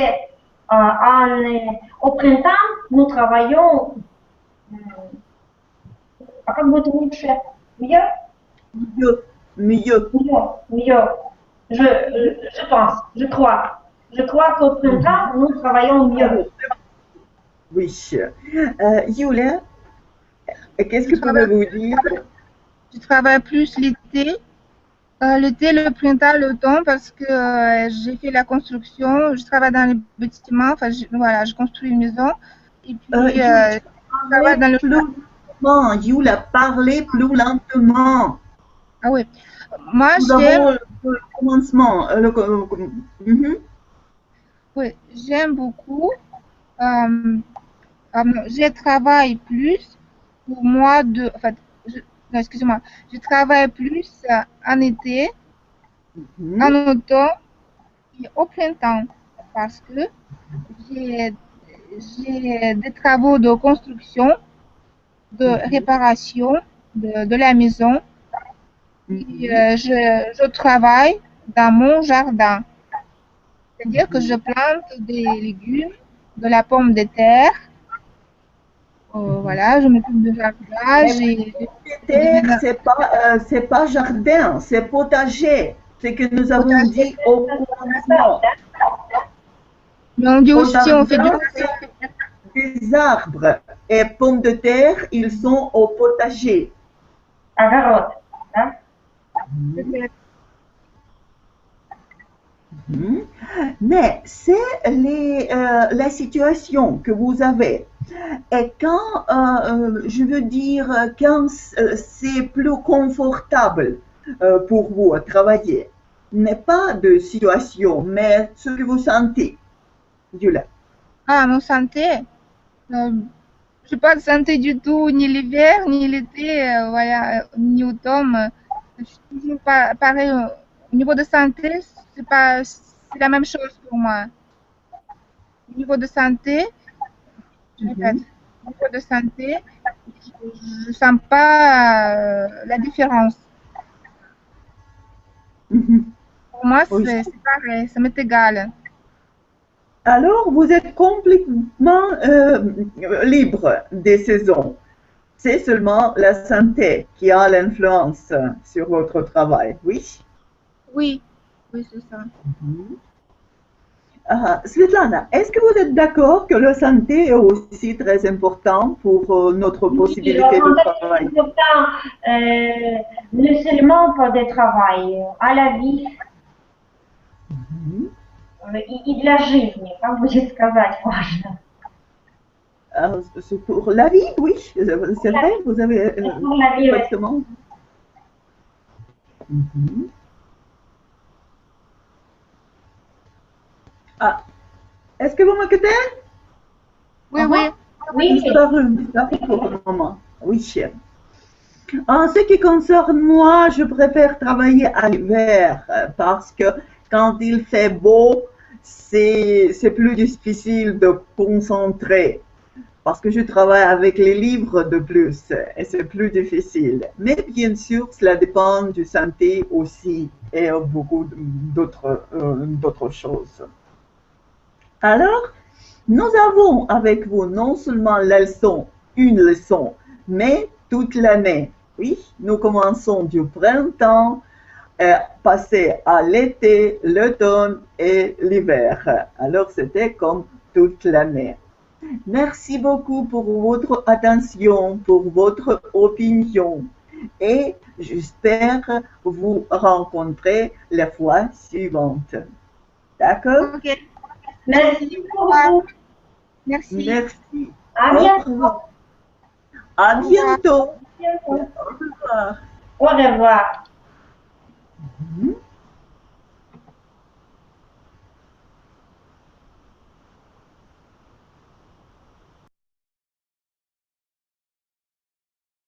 au printemps, nous travaillons mieux. Mieux. Je pense, je crois. Je crois qu'au printemps, nous travaillons mieux. Oui. Yulia, qu'est-ce que Je travaille, pouvez-vous dire? je travaille plus l'été. L'été, le printemps, l'automne, parce que j'ai fait la construction, je travaille dans les bâtiments, enfin, voilà, je construis une maison. Et puis, Yulia, je travaille parlez dans le... plus lentement. Yulia, parlez plus lentement. Ah oui. Moi, Nous j'aime, avons le commencement. Mhm. oui, j'aime beaucoup. Euh, je travaille plus pour moi de... Enfin, non, excusez-moi. Je travaille plus en été, Mhm. en automne et au printemps, parce que j'ai j'ai des travaux de construction, de réparation de la maison. Et, Mhm. je travaille dans mon jardin. C'est-à-dire que je Mhm. plante des légumes, de la pomme de terre. Voilà, je m'occupe de jardinage Mais et des terre, c'est pas jardin, c'est potager. C'est que nous avons potagers. dit au commencement. Mais on dit Au aussi, on fait du... jardin, c'est des arbres. Et pommes de terre, ils sont au potager. Огород. Да? Mhm. Mais c'est la situation que vous avez. Et quand, je veux dire, quand c'est plus confortable pour vous à travailler, n'est pas de situation, mais ce que vous sentez. Julia. Ah, mon santé. Je n'ai pas de santé du tout, ni l'hiver, ni l'été, voilà, ni automne. Je suis toujours pareil. Au niveau de santé, c'est la même chose pour moi. Au niveau de santé, je répète, Mhm. au niveau de santé, je ne sens pas la différence. Mhm. Pour moi, Oui. c'est pareil, ça m'est égal. Alors, vous êtes complètement libre des saisons. C'est seulement la santé qui a l'influence sur votre travail, oui? Oui, oui, c'est ça. Mhm. Svetlana, est-ce que vous êtes d'accord que la santé est aussi très important pour notre Oui, le possibilité de contact est travail? important, non seulement pour le travail, а la vie Mhm. и для жизни, как будет сказать важно. C'est pour la vie, oui, c'est vrai, vous avez Pour la vie, ouais. correctement. Mhm. Ah, est-ce que vous m'écoutez? Oui, oui. Oui, Disparu pour le moment. Oui. En ce qui concerne moi, je préfère travailler à l'hiver parce que quand il fait beau, c'est plus difficile de concentrer parce que je travaille avec les livres de plus et c'est plus difficile. Mais bien sûr, cela dépend du santé aussi et beaucoup d'autres choses. Alors, nous avons avec vous non seulement une leçon, mais toute l'année. Oui, nous commençons du printemps, passé à l'été, l'automne et l'hiver. Alors, c'était comme toute l'année. Merci beaucoup pour votre attention, pour votre opinion et j'espère vous rencontrer la fois suivante. D'accord? Ok. merci beaucoup. Merci. Merci. À Au bientôt. revoir. À Au revoir. bientôt. Bientôt. Au revoir. Au revoir.